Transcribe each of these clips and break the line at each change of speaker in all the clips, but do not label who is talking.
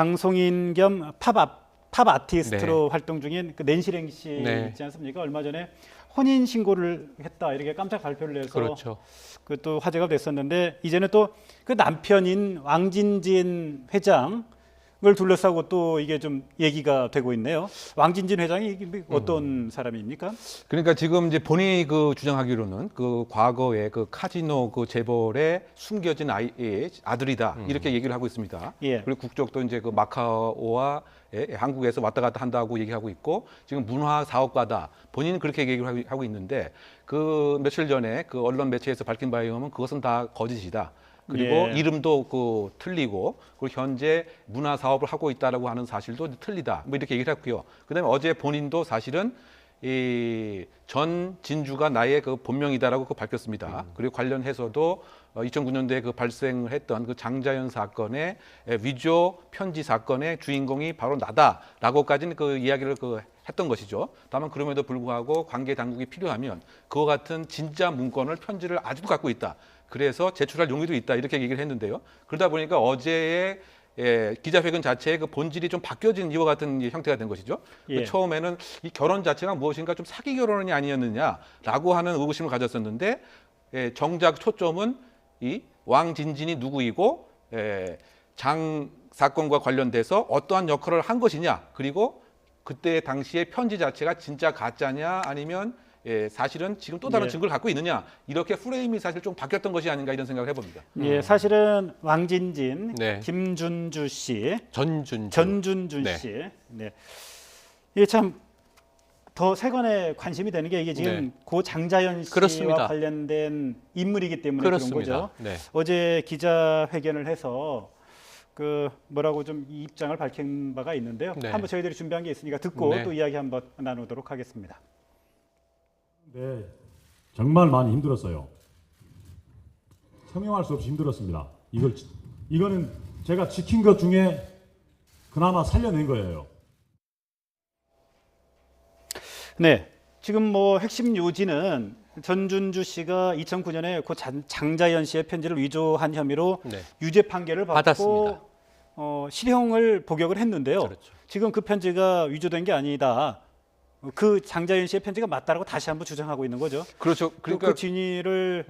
방송인 겸 팝 아티스트로
네.
활동 중인 그 낸시랭 씨
네.
있지 않습니까? 얼마 전에 혼인 신고를 했다 이렇게 깜짝 발표를 해서
그렇죠.
그것도 화제가 됐었는데 이제는 또 그 남편인 왕진진 회장을 둘러싸고 또 이게 좀 얘기가 되고 있네요. 왕진진 회장이 어떤 사람입니까?
그러니까 지금 이제 본인이 그 주장하기로는 그 과거에 그 카지노 그 재벌의 숨겨진 아들이다 이렇게 얘기를 하고 있습니다.
예.
그리고 국적도 이제 그 마카오와 한국에서 왔다 갔다 한다고 얘기하고 있고 지금 문화 사업가다 본인은 그렇게 얘기를 하고 있는데 그 며칠 전에 그 언론 매체에서 밝힌 바에 의하면 그것은 다 거짓이다. 그리고
예.
이름도 그 틀리고 그리고 현재 문화 사업을 하고 있다라고 하는 사실도 틀리다. 뭐 이렇게 얘기를 했고요. 그다음에 어제 본인도 사실은 이 전 진주가 나의 그 본명이다라고 그 밝혔습니다. 그리고 관련해서도 2009년도에 그 발생했던 그 장자연 사건의 위조 편지 사건의 주인공이 바로 나다라고까지는 그 이야기를 그 했던 것이죠. 다만 그럼에도 불구하고 관계 당국이 필요하면 그와 같은 진짜 문건을 편지를 아직도 갖고 있다. 그래서 제출할 용의도 있다 이렇게 얘기를 했는데요. 그러다 보니까 어제의 기자회견 자체의 그 본질이 좀 바뀌어진 이와 같은 형태가 된 것이죠.
예.
처음에는 이 결혼 자체가 무엇인가 좀 사기 결혼이 아니었느냐라고 하는 의구심을 가졌었는데 정작 초점은 이 왕진진이 누구이고 장 사건과 관련돼서 어떠한 역할을 한 것이냐 그리고 그때 당시에 편지 자체가 진짜 가짜냐 아니면 사실은 지금 또 다른
예.
증거를 갖고 있느냐 이렇게 프레임이 사실 좀 바뀌었던 것이 아닌가 이런 생각을 해봅니다.
예, 사실은 왕진진,
네.
김준주 씨,
전준주.
씨, 네, 이게 참 더 세간에 관심이 되는 게 이게 지금
네.
고 장자연 씨와
그렇습니다.
관련된 인물이기 때문에
그렇습니다.
그런 거죠.
네.
어제 기자회견을 해서 그 뭐라고 좀 이 입장을 밝힌 바가 있는데요.
네.
한번 저희들이 준비한 게 있으니까 듣고
네.
또 이야기 한번 나누도록 하겠습니다.
네, 정말 많이 힘들었어요. 형용할 수 없이 힘들었습니다. 이거는 제가 지킨 것 중에 그나마 살려낸 거예요.
네, 지금 뭐 핵심 요지는 전준주 씨가 2009년에 고 장자연 씨의 편지를 위조한 혐의로
네.
유죄 판결을 받고
받았습니다.
실형을 복역을 했는데요.
그렇죠.
지금 그 편지가 위조된 게 아니다. 그 장자연 씨의 편지가 맞다라고 다시 한번 주장하고 있는 거죠.
그렇죠.
그러니까 그 진위를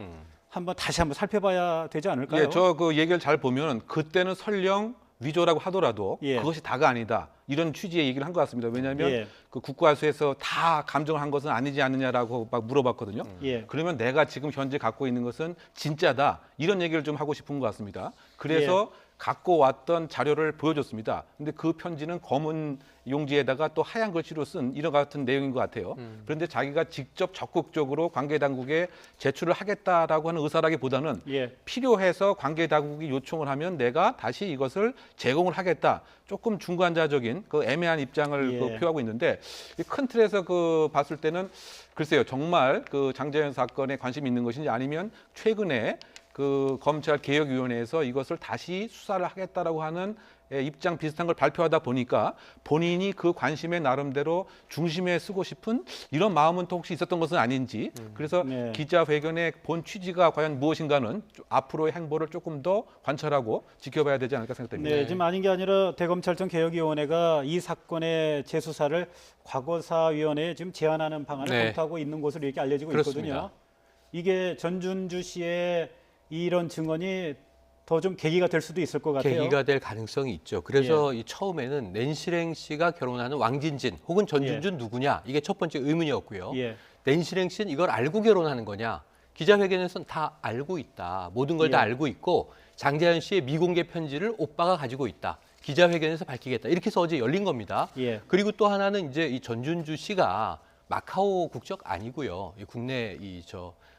한번 다시 한번 살펴봐야 되지 않을까요?
저 그 얘기를 잘 보면 그때는 설령 위조라고 하더라도
예.
그것이 다가 아니다. 이런 취지의 얘기를 한 것 같습니다. 왜냐하면
예.
그 국과수에서 다 감정을 한 것은 아니지 않느냐라고 막 물어봤거든요.
예.
그러면 내가 지금 현재 갖고 있는 것은 진짜다. 이런 얘기를 좀 하고 싶은 것 같습니다. 그래서 갖고 왔던 자료를 보여줬습니다. 근데 그 편지는 검은 용지에다가 또 하얀 글씨로 쓴 이런 같은 내용인 것 같아요. 그런데 자기가 직접 적극적으로 관계 당국에 제출을 하겠다라고 하는 의사라기보다는
예.
필요해서 관계 당국이 요청을 하면 내가 다시 이것을 제공을 하겠다. 조금 중간자적인 그 애매한 입장을
예.
그 표하고 있는데 이 큰 틀에서 그 봤을 때는 글쎄요 정말 그 장자연 사건에 관심이 있는 것인지 아니면 최근에 그 검찰개혁위원회에서 이것을 다시 수사를 하겠다라고 하는 입장 비슷한 걸 발표하다 보니까 본인이 그 관심에 나름대로 중심에 쓰고 싶은 이런 마음은 또 혹시 있었던 것은 아닌지 그래서
네.
기자회견의 본 취지가 과연 무엇인가는 앞으로의 행보를 조금 더 관찰하고 지켜봐야 되지 않을까 생각됩니다.
네, 지금 아닌 게 아니라 대검찰청 개혁위원회가 이 사건의 재수사를 과거사위원회에 지금 제안하는 방안을
네.
검토하고 있는 것으로 이렇게 알려지고
그렇습니다.
있거든요. 이게 전준주 씨의 이런 증언이 더 좀 계기가 될 수도 있을 것 같아요.
계기가 될 가능성이 있죠. 그래서 이 처음에는 낸시랭 씨가 결혼하는 왕진진 혹은 전준준 누구냐 이게 첫 번째 의문이었고요.
예.
낸시랭 씨는 이걸 알고 결혼하는 거냐? 기자회견에서는 다 알고 있다. 모든 걸 다
예.
알고 있고 장자연 씨의 미공개 편지를 오빠가 가지고 있다. 기자회견에서 밝히겠다. 이렇게 해서 어제 열린 겁니다.
예.
그리고 또 하나는 이제 이 전준주 씨가 마카오 국적 아니고요. 이 국내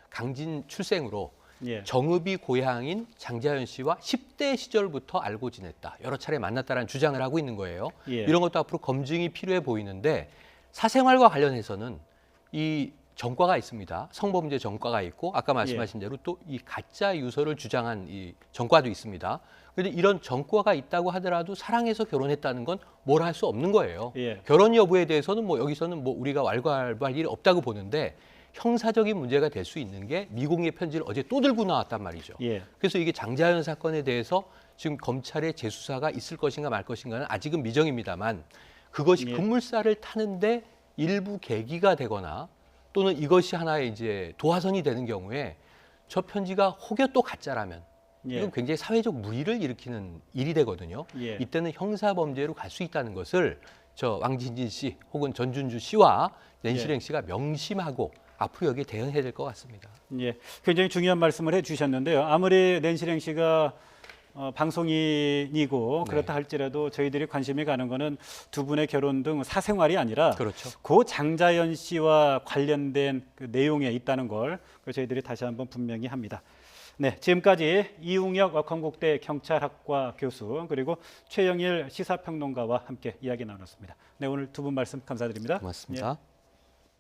강진 출생으로
예.
정읍이 고향인 장자연 씨와 10대 시절부터 알고 지냈다. 여러 차례 만났다라는 주장을 하고 있는 거예요.
예.
이런 것도 앞으로 검증이 필요해 보이는데 사생활과 관련해서는 이 전과가 있습니다. 성범죄 전과가 있고 아까 말씀하신 대로 또 이 가짜 유서를 주장한 이 전과도 있습니다. 그런데 이런 전과가 있다고 하더라도 사랑해서 결혼했다는 건 뭘 할 수 없는 거예요.
예.
결혼 여부에 대해서는 뭐 여기서는 뭐 우리가 왈가왈부할 일이 없다고 보는데 형사적인 문제가 될 수 있는 게 미공개 편지를 어제 또 들고 나왔단 말이죠.
예.
그래서 이게 장자연 사건에 대해서 지금 검찰의 재수사가 있을 것인가 말 것인가는 아직은 미정입니다만 그것이
예.
급물살을 타는데 일부 계기가 되거나 또는 이것이 하나의 이제 도화선이 되는 경우에 저 편지가 혹여 또 가짜라면
예.
이건 굉장히 사회적 물의를 일으키는 일이 되거든요.
예.
이때는 형사범죄로 갈 수 있다는 것을 저 왕진진 씨 혹은 전준주 씨와 낸시랭 씨가 명심하고 앞으로 여기에 대응해야 될 것 같습니다.
예, 굉장히 중요한 말씀을 해주셨는데요. 아무리 낸시랭 씨가 방송인이고 그렇다 할지라도 저희들이 관심이 가는 거는 두 분의 결혼 등 사생활이 아니라
그렇죠.
고 장자연 씨와 관련된 그 내용에 있다는 걸 저희들이 다시 한번 분명히 합니다. 네, 지금까지 이웅혁 건국대 경찰학과 교수 그리고 최영일 시사평론가와 함께 이야기 나눴습니다. 네, 오늘 두 분 말씀 감사드립니다.
고맙습니다.
예.